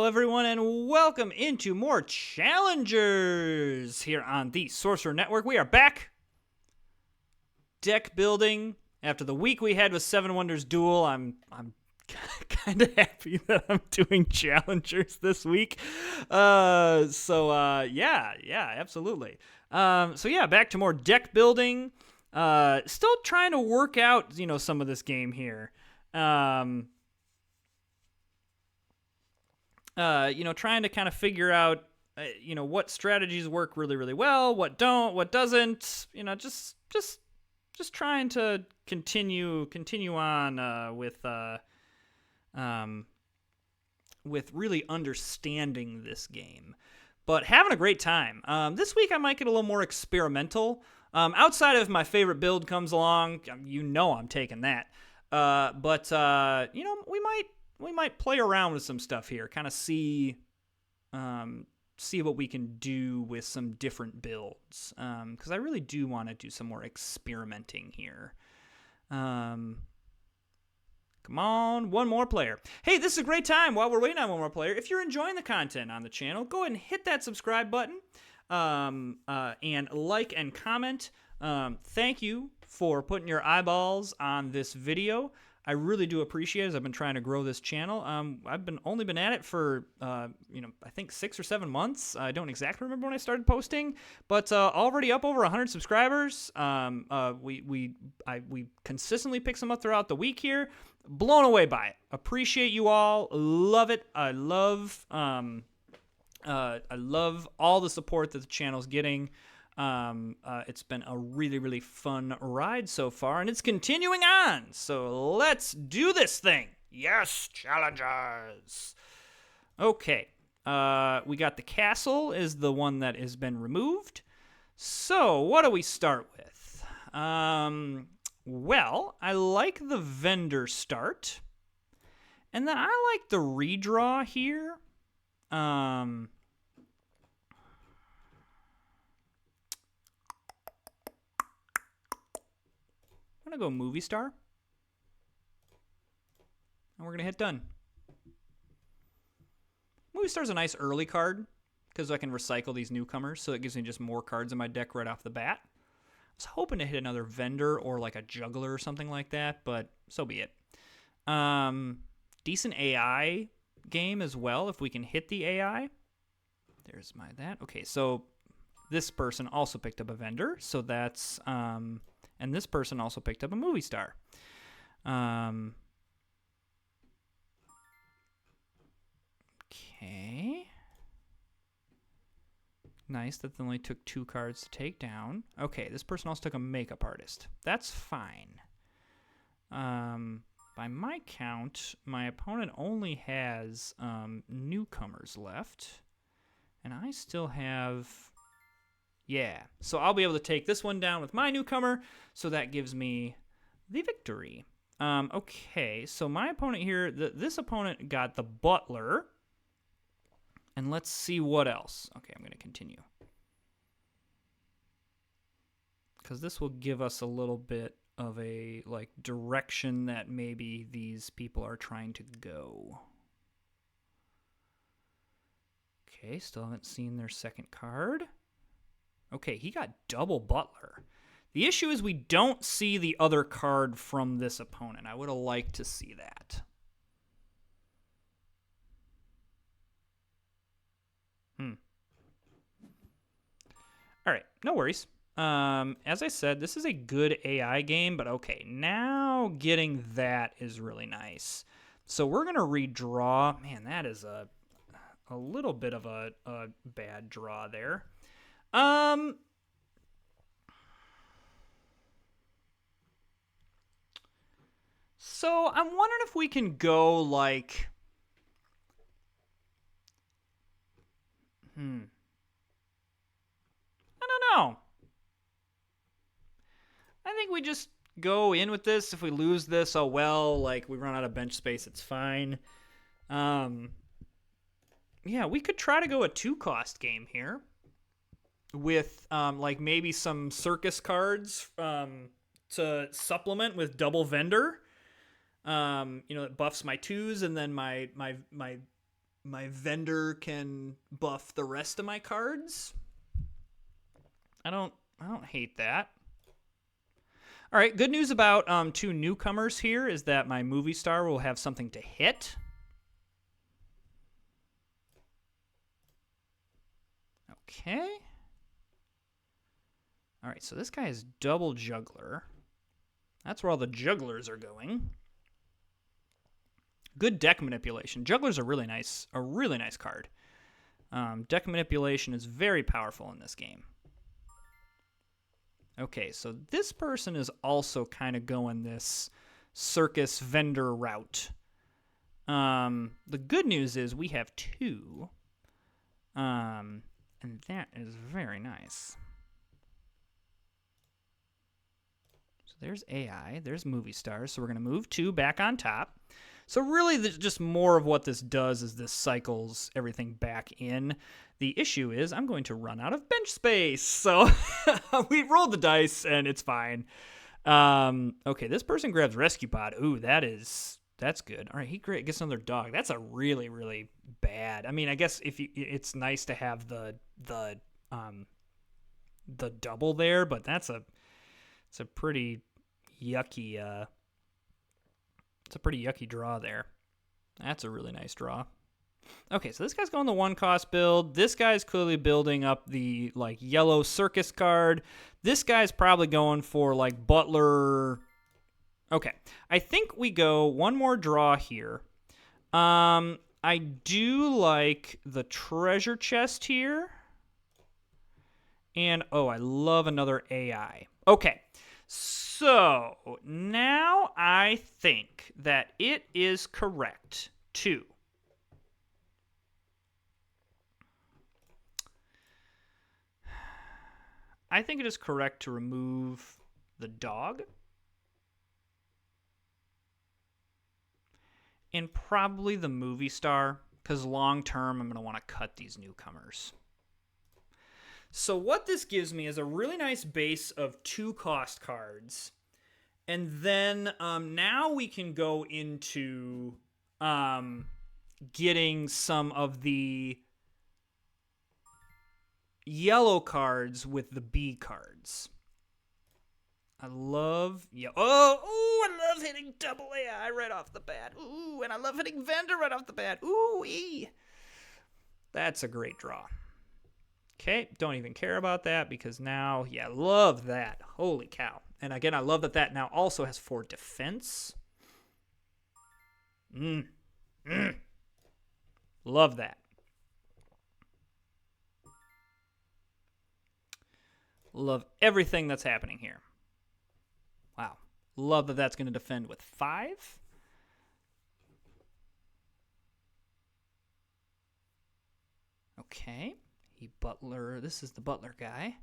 Hello, everyone, and welcome into more Challengers here on the Sorcerer Network. We are back. Deck building. After the week we had with Seven Wonders Duel, I'm kind of happy that I'm doing Challengers this week. Yeah, absolutely. Back to more deck building. Still trying to work out, some of this game here. Trying to kind of figure out, what strategies work really, really well, what don't, what doesn't, just trying to continue on with really understanding this game, but having a great time. This week I might get a little more experimental. Outside of my favorite build comes along, I'm taking that. We might play around with some stuff here, kind of see what we can do with some different builds, because I really do want to do some more experimenting here. Come on, one more player. Hey, this is a great time while we're waiting on one more player. If you're enjoying the content on the channel, go ahead and hit that subscribe button, and like and comment. Thank you for putting your eyeballs on this video. I really do appreciate it as I've been trying to grow this channel. I've only been at it for, I think 6 or 7 months. I don't exactly remember when I started posting, but already up over 100 subscribers. We consistently pick some up throughout the week here. Blown away by it. Appreciate you all. Love it. I love all the support that the channel's getting. It's been a really, really fun ride so far, and it's continuing on. So let's do this thing. Yes, Challengers. Okay. We got the castle is the one that has been removed. So what do we start with? Well, I like the vendor start. And then I like the redraw here. I'm going to go movie star. And we're going to hit done. Movie star's a nice early card because I can recycle these newcomers, so it gives me just more cards in my deck right off the bat. I was hoping to hit another vendor or like a juggler or something like that, but so be it. Decent AI game as well if we can hit the AI. There's that. Okay, so this person also picked up a vendor, so that's... and this person also picked up a movie star. Okay. Nice that they only took 2 cards to take down. Okay, this person also took a makeup artist. That's fine. By my count, my opponent only has newcomers left. And I still have... Yeah, so I'll be able to take this one down with my newcomer, so that gives me the victory. Okay, so my opponent here, this opponent got the butler, and let's see what else. Okay, I'm going to continue. Because this will give us a little bit of a, direction that maybe these people are trying to go. Okay, still haven't seen their second card. Okay, he got double butler. The issue is we don't see the other card from this opponent. I would have liked to see that. All right, no worries. As I said, this is a good AI game, but okay, now getting that is really nice. So we're going to redraw. Man, that is a little bit of a bad draw there. So I'm wondering if we can go like, I don't know. I think we just go in with this. If we lose this, oh well, we run out of bench space, it's fine. Yeah, we could try to go a 2-cost game here with maybe some circus cards to supplement with double vendor. It buffs my 2s and then my my vendor can buff the rest of my cards. I don't hate that. All right, good news about two newcomers here is that my movie star will have something to hit. Okay. All right, so this guy is double juggler. That's where all the jugglers are going. Good deck manipulation. Jugglers are a really nice card. Deck manipulation is very powerful in this game. Okay, so this person is also kind of going this circus vendor route. The good news is we have two. And that is very nice. So there's AI, there's movie stars. So we're going to move two back on top. So really, just more of what this does is this cycles everything back in. The issue is I'm going to run out of bench space. So we rolled the dice, and it's fine. Okay, this person grabs Rescue Pod. Ooh, that's good. All right, he gets another dog. That's a really, really bad. I mean, I guess it's nice to have the double there, but it's a pretty yucky. It's a pretty yucky draw there. That's a really nice draw. Okay, so this guy's going the 1-cost build. This guy's clearly building up the yellow circus card. This guy's probably going for Butler. Okay, I think we go one more draw here. I do like the treasure chest here. And, I love another AI. Okay, so now I think that it is correct to remove the dog and probably the movie star, because long term I'm going to want to cut these newcomers. So what this gives me is a really nice base of 2-cost cards. And then now we can go into getting some of the yellow cards with the B cards. I love... I love hitting double AI right off the bat. Ooh, and I love hitting vendor right off the bat. Ooh-wee. That's a great draw. Okay, don't even care about that because now, love that. Holy cow. And again, I love that now also has 4 defense. Love that. Love everything that's happening here. Wow. Love that that's going to defend with 5. Okay. Butler. This is the Butler guy.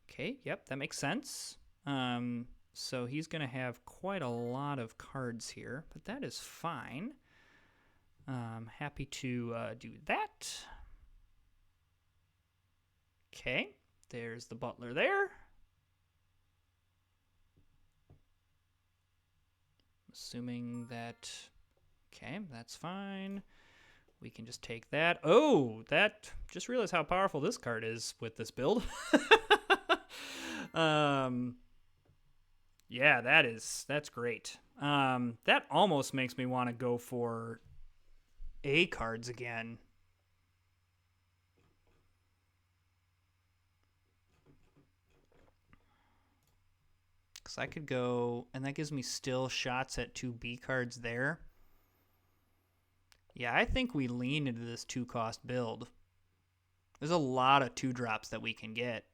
Okay, yep, that makes sense. So he's going to have quite a lot of cards here, but that is fine. Happy to do that. Okay, there's the Butler there. Assuming that... Okay, that's fine. We can just take that. Oh, that... Just realized how powerful this card is with this build. Yeah, that's great. That almost makes me want to go for A cards again. Because I could go... And that gives me still shots at 2 B cards there. Yeah, I think we lean into this 2-cost build. There's a lot of 2-drops that we can get.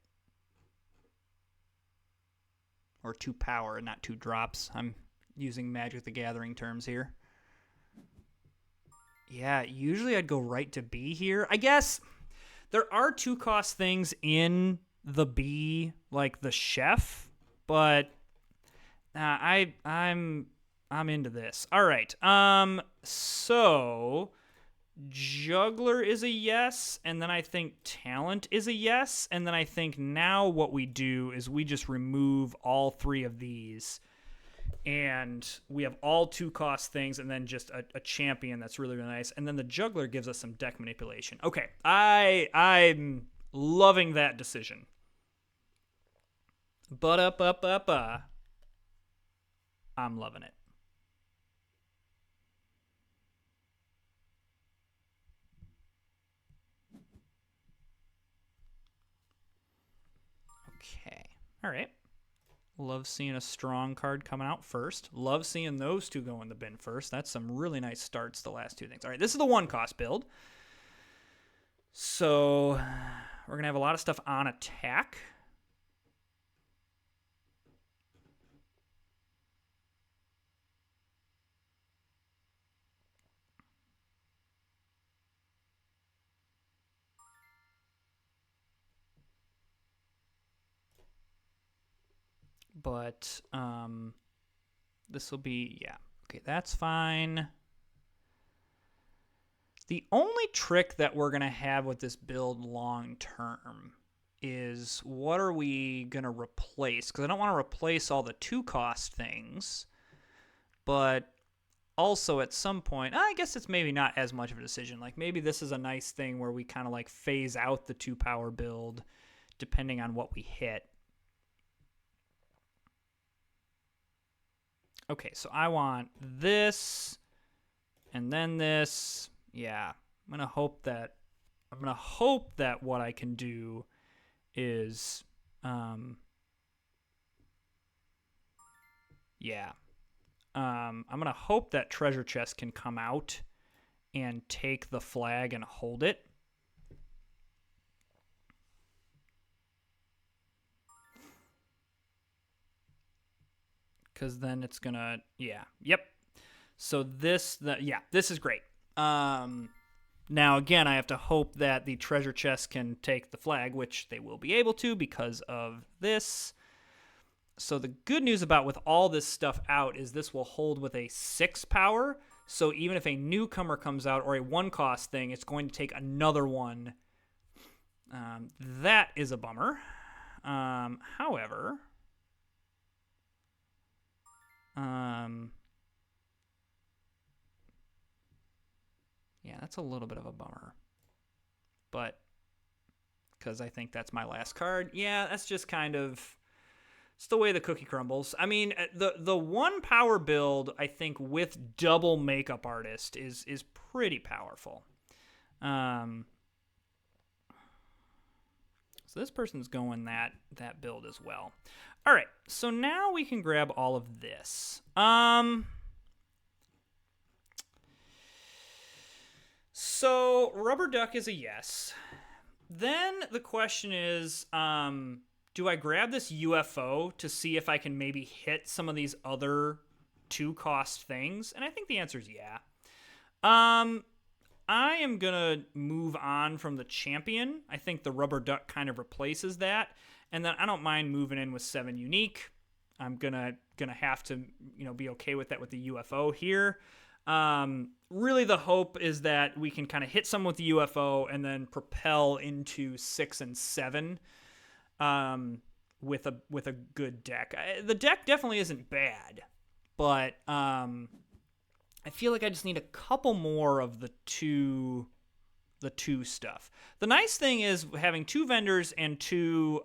Or 2 power, not 2 drops. I'm using Magic the Gathering terms here. Yeah, usually I'd go right to B here. I guess there are 2-cost things in the B, like the Chef, but I'm into this. All right. So Juggler is a yes, and then I think Talent is a yes, and then I think now what we do is we just remove all 3 of these and we have all 2-cost things, and then just a champion that's really, really nice. And then the juggler gives us some deck manipulation. Okay, I'm loving that decision. But I'm loving it. Okay, all right. Love seeing a strong card coming out first. Love seeing those two go in the bin first. That's some really nice starts, the last two things. All right, this is the 1-cost build. So we're going to have a lot of stuff on attack. But this will be, yeah. Okay, that's fine. The only trick that we're going to have with this build long term is what are we going to replace? Because I don't want to replace all the 2-cost things, but also at some point, I guess it's maybe not as much of a decision. Like maybe this is a nice thing where we kind of like phase out the 2-power build depending on what we hit. Okay, so I want this and then this. Yeah, I'm gonna hope that what I can do is, yeah, I'm gonna hope that treasure chest can come out and take the flag and hold it. Because then it's gonna, yeah, yep. So this is great. Now again, I have to hope that the treasure chest can take the flag, which they will be able to because of this. So the good news about with all this stuff out is this will hold with a 6 power. So even if a newcomer comes out or a 1-cost thing, it's going to take another one. That is a bummer. However, yeah, that's a little bit of a bummer. But because I think that's my last card. Yeah, that's just kind of, it's the way the cookie crumbles. I mean, the 1-power build, I think, with double makeup artist is pretty powerful. So this person's going that build as well. All right, so now we can grab all of this. So Rubber Duck is a yes. Then the question is, do I grab this UFO to see if I can maybe hit some of these other 2-cost things? And I think the answer is yeah. I am going to move on from the champion. I think the Rubber Duck kind of replaces that. And then I don't mind moving in with 7 unique. I'm gonna have to, be okay with that with the UFO here. Really the hope is that we can kind of hit some with the UFO and then propel into 6 and 7 with a good deck. The deck definitely isn't bad, but I feel like I just need a couple more of the two stuff. The nice thing is having 2 vendors and 2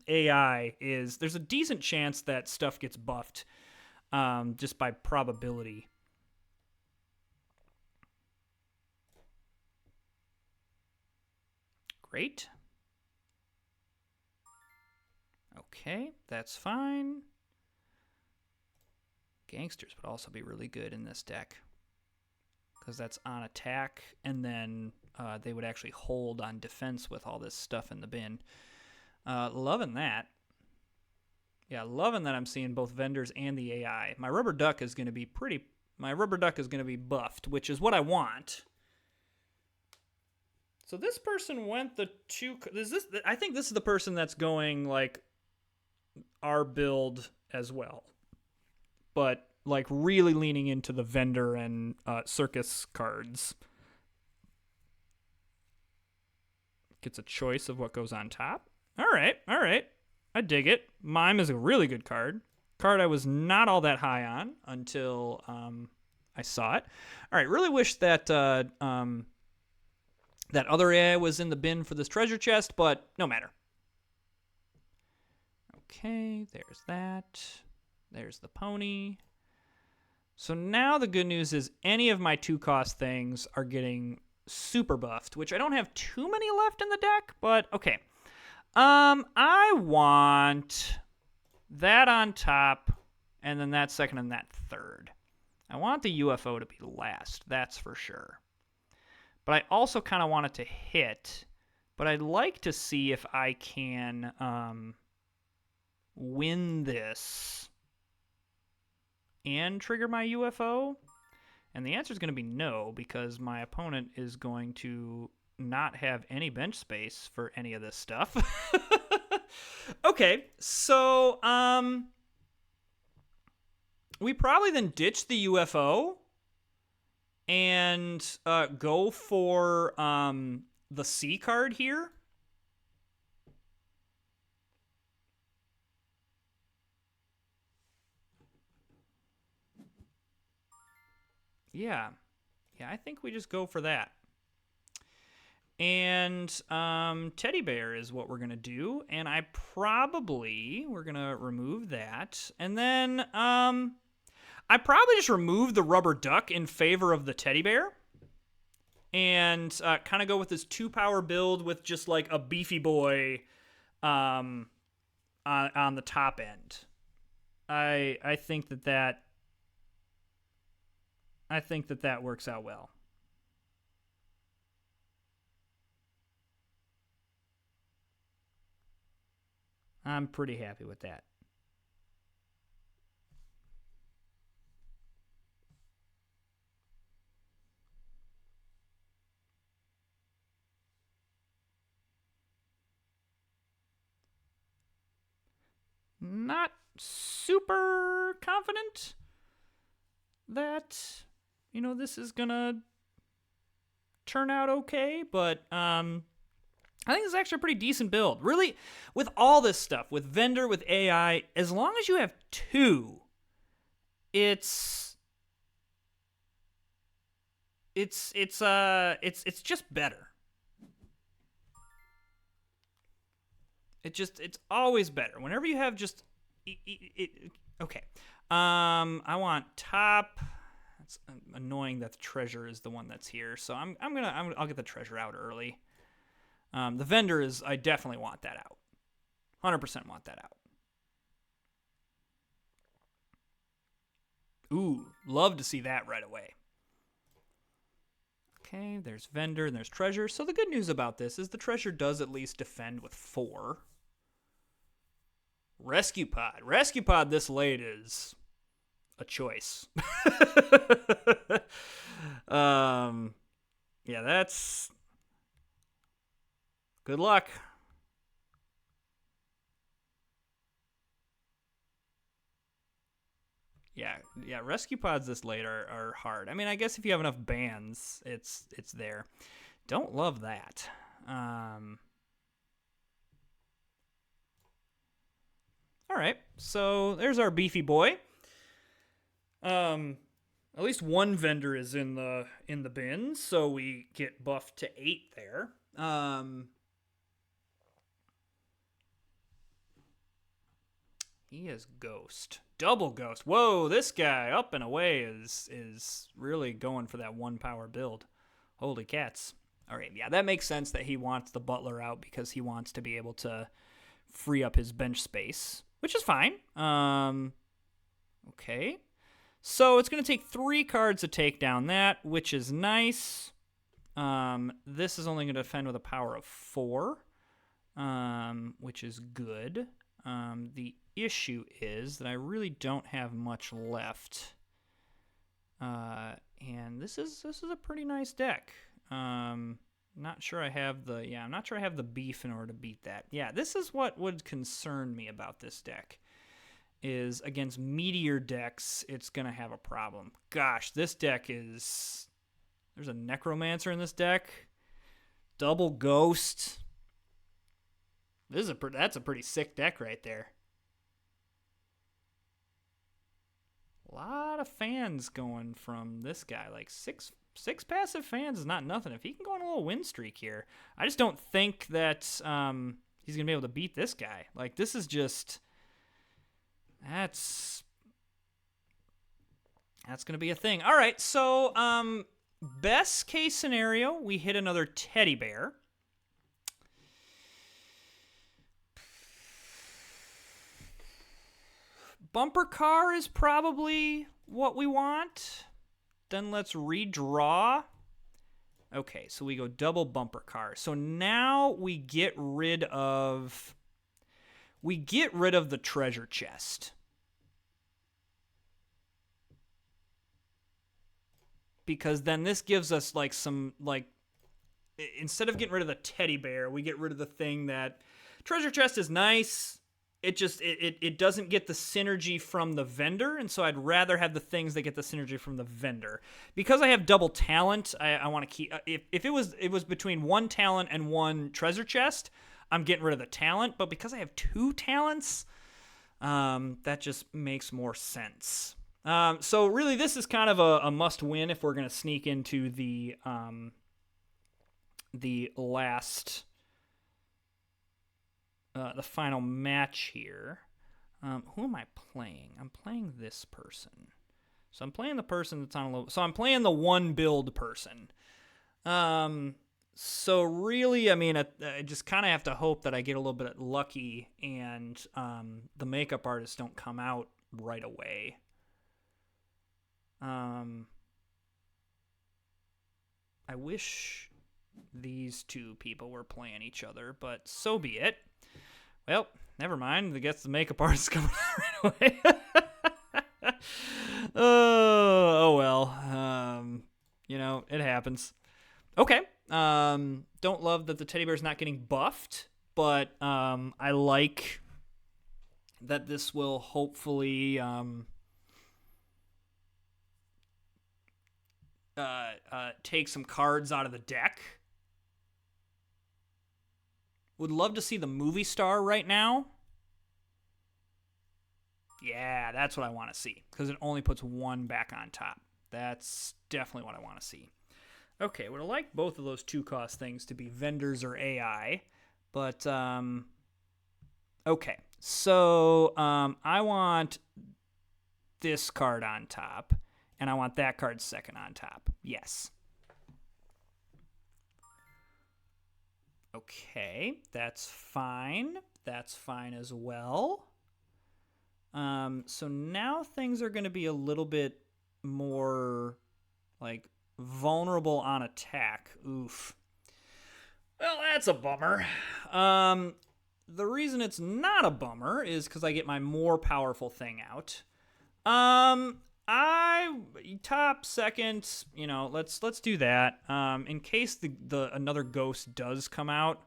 AI is there's a decent chance that stuff gets buffed just by probability. Great. Okay, that's fine. Gangsters would also be really good in this deck because that's on attack, and then they would actually hold on defense with all this stuff in the bin. Loving that. Yeah, loving that I'm seeing both vendors and the AI. My Rubber Duck is going to be buffed, which is what I want. So this person went the 2. I think this is the person that's going like our build as well, but like really leaning into the vendor and circus cards. Gets a choice of what goes on top. All right. I dig it. Mime is a really good card. Card I was not all that high on until I saw it. All right, really wish that that other AI was in the bin for this treasure chest, but no matter. Okay, there's that. There's the pony. So now the good news is any of my 2-cost things are getting super buffed, which I don't have too many left in the deck, but okay. I want that on top, and then that second and that third. I want the UFO to be last, that's for sure. But I also kind of want it to hit, but I'd like to see if I can win this and trigger my UFO. And the answer is going to be no, because my opponent is going to not have any bench space for any of this stuff. Okay, so we probably then ditch the UFO and go for the C card here. Yeah, I think we just go for that. And Teddy Bear is what we're going to do. And we're going to remove that. And then I probably just remove the rubber duck in favor of the Teddy Bear. And kind of go with this 2-power build with just like a beefy boy on the top end. I think that works out well. I'm pretty happy with that. Not super confident that, this is gonna turn out okay, but I think it's actually a pretty decent build. Really, with all this stuff, with vendor, with AI, as long as you have 2, it's just better. It's always better. Whenever you have just okay. I want top. It's annoying that the treasure is the one that's here, so I'll get the treasure out early. The vendor is, I definitely want that out. 100% want that out. Ooh, love to see that right away. Okay, there's vendor and there's treasure. So the good news about this is the treasure does at least defend with 4. Rescue pod. Rescue pod this late is a choice. Yeah, that's... Good luck. Yeah, rescue pods this late are hard. I mean, I guess if you have enough bands, it's there. Don't love that. All right, so there's our beefy boy. At least one vendor is in the bin, so we get buffed to 8 there. He is ghost. Double ghost. Whoa, this guy up and away is really going for that 1-power build. Holy cats. All right, yeah, that makes sense that he wants the butler out because he wants to be able to free up his bench space, which is fine. Okay. So it's going to take 3 cards to take down that, which is nice. This is only going to defend with a power of 4, which is good. The issue is that I really don't have much left. And this is a pretty nice deck. Not sure I have I'm not sure I have the beef in order to beat that. Yeah, this is what would concern me about this deck. Is against meteor decks, it's gonna have a problem. Gosh, this deck is... There's a necromancer in this deck. Double ghost. That's a pretty sick deck right there. A lot of fans going from this guy. Like six passive fans is not nothing. If he can go on a little win streak here, I just don't think that he's gonna be able to beat this guy. Like this is just that's gonna be a thing. All right, so best case scenario, we hit another teddy bear. Bumper car is probably what we want. Then let's redraw. Okay, so we go double bumper car. So now we get rid of the treasure chest. Because then this gives us like some, like, instead of getting rid of the teddy bear, we get rid of the thing that treasure chest is nice. It just it doesn't get the synergy from the vendor, and so I'd rather have the things that get the synergy from the vendor. Because I have double talent, I want to keep. If it was between one talent and one treasure chest, I'm getting rid of the talent. But because I have two talents, that just makes more sense. So really, this is kind of a must-win if we're gonna sneak into the last. The final match here. Who am I playing? I'm playing this person. So I'm playing the person that's on a low. So I'm playing the one build person. So really, I mean, I just kind of have to hope that I get a little bit lucky and the makeup artists don't come out right away. I wish these two people were playing each other, but so be it. Well, never mind. I guess the makeup artist coming out right away. Oh well. It happens. Okay. Don't love that the teddy bear's not getting buffed, but I like that this will hopefully take some cards out of the deck. Would love to see the movie star right now. Yeah, that's what I want to see, because it only puts one back on top. That's definitely what I want to see. Okay, would have liked both of those 2-cost things to be vendors or AI, but okay. So I want this card on top, and I want that card second on top. Yes. Okay, that's fine. That's fine as well. So now things are going to be a little bit more, like, vulnerable on attack. Oof. Well, that's a bummer. The reason it's not a bummer is because I get my more powerful thing out. I top second, let's do that. In case the another ghost does come out.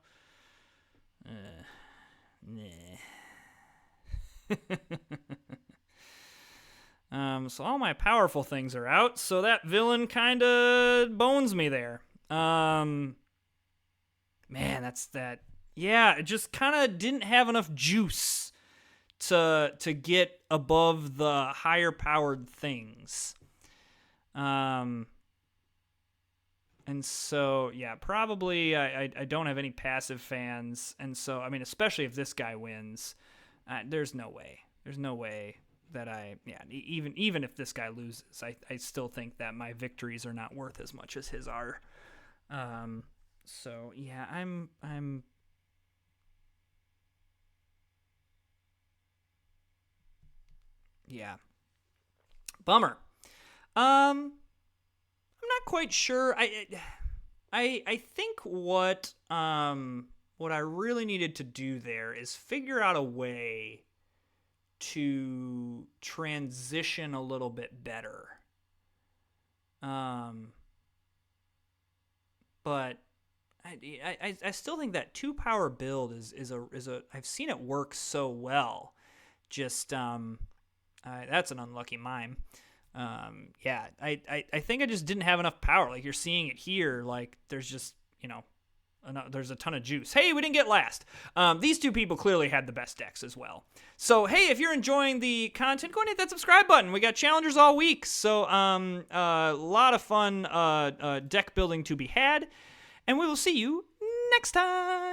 So all my powerful things are out, so that villain kind of bones me there. Man, that's that. Yeah, it just kind of didn't have enough juice to get above the higher powered things. And so, yeah, probably I don't have any passive fans. And so, I mean, especially if this guy wins, there's no way. There's no way that even if this guy loses, I still think that my victories are not worth as much as his are. So, yeah, I'm yeah. Bummer. I'm not quite sure. I think what I really needed to do there is figure out a way to transition a little bit better. But I still think that 2-power build is a I've seen it work so well. Just that's an unlucky mime. I think I just didn't have enough power. Like, you're seeing it here. Like, there's just, there's a ton of juice. Hey, we didn't get last. These two people clearly had the best decks as well. So, hey, if you're enjoying the content, go and hit that subscribe button. We got challengers all week, so a lot of fun deck building to be had. And we will see you next time.